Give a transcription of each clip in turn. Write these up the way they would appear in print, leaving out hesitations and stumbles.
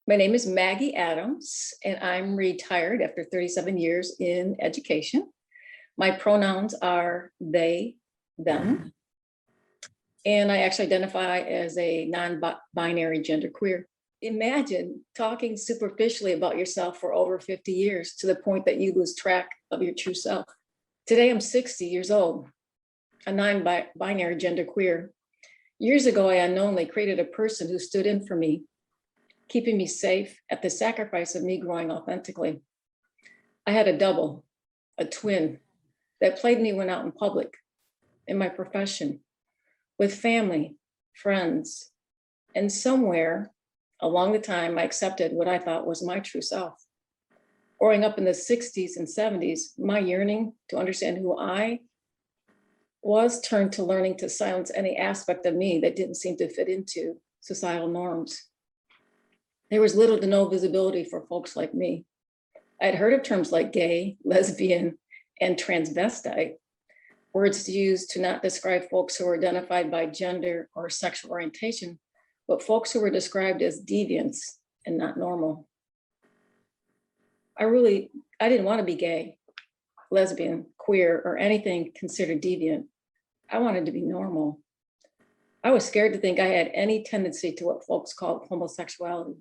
My name is Maggie Adams, and I'm retired after 37 years in education. My pronouns are they, them, and I actually identify as a non-binary genderqueer. Imagine talking superficially about yourself for over 50 years to the point that you lose track of your true self. Today, I'm 60 years old, a non-binary genderqueer. Years ago, I unknowingly created a person who stood in for me, keeping me safe at the sacrifice of me growing authentically. I had a double, a twin, that played me when out in public, in my profession, with family, friends, and somewhere along the time, I accepted what I thought was my true self. Growing up in the 60s and 70s, my yearning to understand who I was turned to learning to silence any aspect of me that didn't seem to fit into societal norms. There was little to no visibility for folks like me. I'd heard of terms like gay, lesbian, and transvestite, words used to not describe folks who were identified by gender or sexual orientation, but folks who were described as deviants and not normal. I didn't want to be gay, lesbian, queer, or anything considered deviant. I wanted to be normal. I was scared to think I had any tendency to what folks called homosexuality.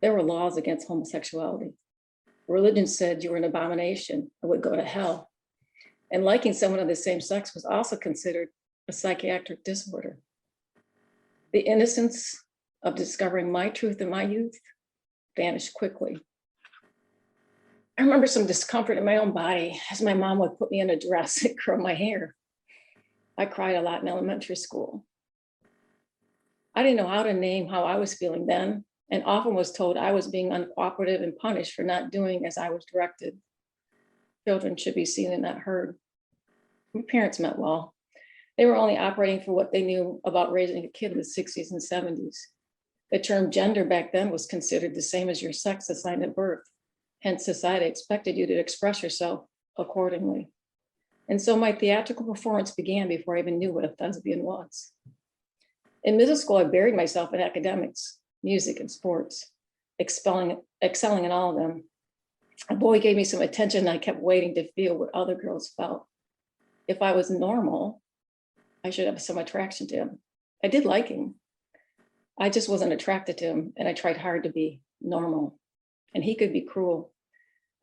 There were laws against homosexuality. Religion said you were an abomination and would go to hell. And liking someone of the same sex was also considered a psychiatric disorder. The innocence of discovering my truth in my youth vanished quickly. I remember some discomfort in my own body as my mom would put me in a dress and curl my hair. I cried a lot in elementary school. I didn't know how to name how I was feeling then, and often was told I was being uncooperative and punished for not doing as I was directed. Children should be seen and not heard. My parents meant well. They were only operating for what they knew about raising a kid in the 60s and 70s. The term gender back then was considered the same as your sex assigned at birth. Hence, society expected you to express yourself accordingly. And so my theatrical performance began before I even knew what a thespian was. In middle school, I buried myself in academics, music, and sports, excelling in all of them. A boy gave me some attention, and I kept waiting to feel what other girls felt. If I was normal, I should have some attraction to him. I did like him. I just wasn't attracted to him, and I tried hard to be normal. And he could be cruel.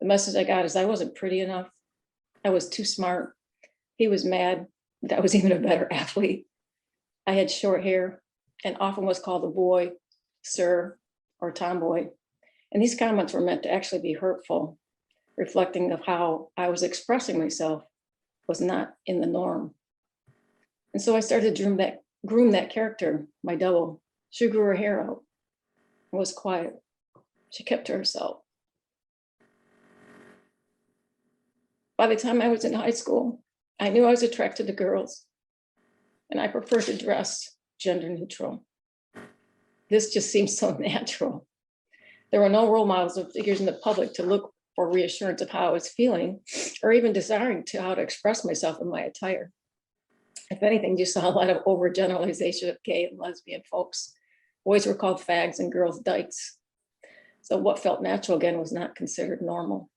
The message I got is I wasn't pretty enough. I was too smart. He was mad that I was even a better athlete. I had short hair and often was called a boy, sir, or tomboy. And these comments were meant to actually be hurtful, reflecting of how I was expressing myself was not in the norm. And so I started to groom that character, my double. She grew her hair out and was quiet. She kept to herself. By the time I was in high school, I knew I was attracted to girls, and I preferred to dress gender neutral. This just seemed so natural. There were no role models or figures in the public to look for reassurance of how I was feeling, or even desiring how to express myself in my attire. If anything, you saw a lot of overgeneralization of gay and lesbian folks. Boys were called fags and girls dykes. So what felt natural again was not considered normal.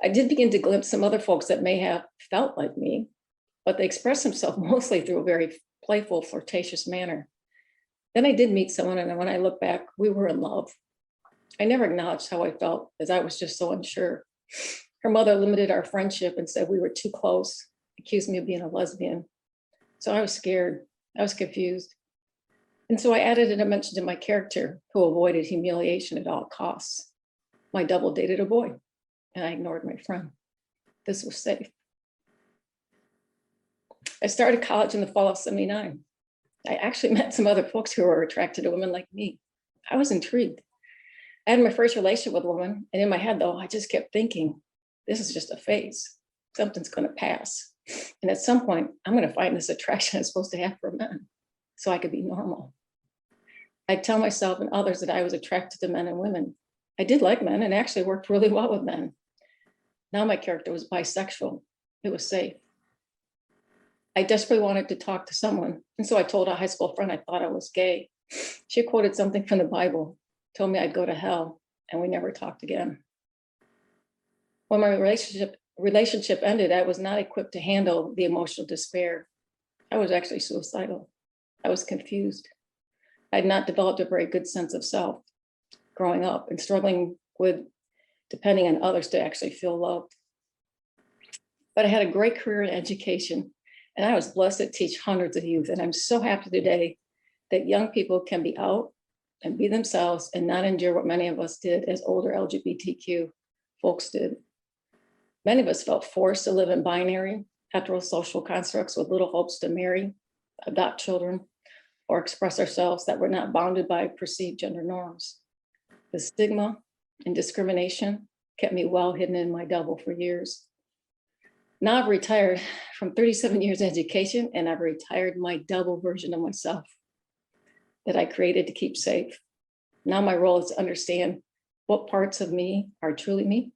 I did begin to glimpse some other folks that may have felt like me, but they expressed themselves mostly through a very playful, flirtatious manner. Then I did meet someone, and when I look back, we were in love. I never acknowledged how I felt, as I was just so unsure. Her mother limited our friendship and said we were too close, accused me of being a lesbian. So I was scared, I was confused. And so I added a dimension to my character who avoided humiliation at all costs. My double dated a boy, and I ignored my friend. This was safe. I started college in the fall of '79. I actually met some other folks who were attracted to women like me. I was intrigued. I had my first relationship with a woman, and in my head, though, I just kept thinking, this is just a phase. Something's going to pass. And at some point, I'm going to find this attraction I'm supposed to have for men so I could be normal. I'd tell myself and others that I was attracted to men and women. I did like men and actually worked really well with men. Now my character was bisexual. It was safe. I desperately wanted to talk to someone. And so I told a high school friend I thought I was gay. She quoted something from the Bible, told me I'd go to hell, and we never talked again. When my relationship ended, I was not equipped to handle the emotional despair. I was actually suicidal. I was confused. I had not developed a very good sense of self growing up and struggling with depending on others to actually feel loved. But I had a great career in education, and I was blessed to teach hundreds of youth. And I'm so happy today that young people can be out and be themselves and not endure what many of us did as older LGBTQ folks did. Many of us felt forced to live in binary, heterosocial constructs with little hopes to marry, adopt children, or express ourselves that were not bounded by perceived gender norms. The stigma and discrimination kept me well hidden in my double for years. Now I've retired from 37 years of education, and I've retired my double version of myself that I created to keep safe. Now my role is to understand what parts of me are truly me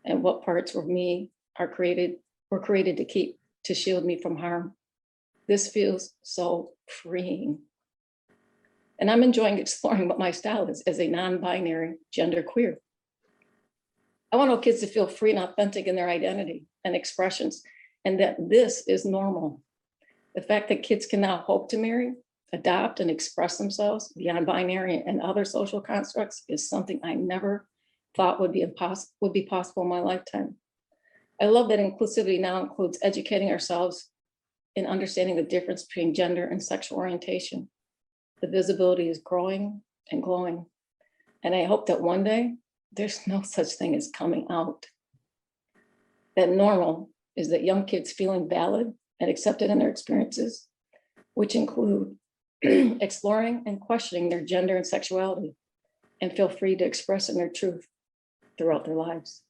and what parts of me were created to shield me from harm. This feels so freeing. And I'm enjoying exploring what my style is as a non-binary genderqueer. I want all kids to feel free and authentic in their identity and expressions, and that this is normal. The fact that kids can now hope to marry, adopt, and express themselves beyond binary and other social constructs is something I never thought would be possible in my lifetime. I love that inclusivity now includes educating ourselves in understanding the difference between gender and sexual orientation. The visibility is growing and glowing. And I hope that one day there's no such thing as coming out. That normal is that young kids feeling valid and accepted in their experiences, which include exploring and questioning their gender and sexuality, and feel free to express in their truth throughout their lives.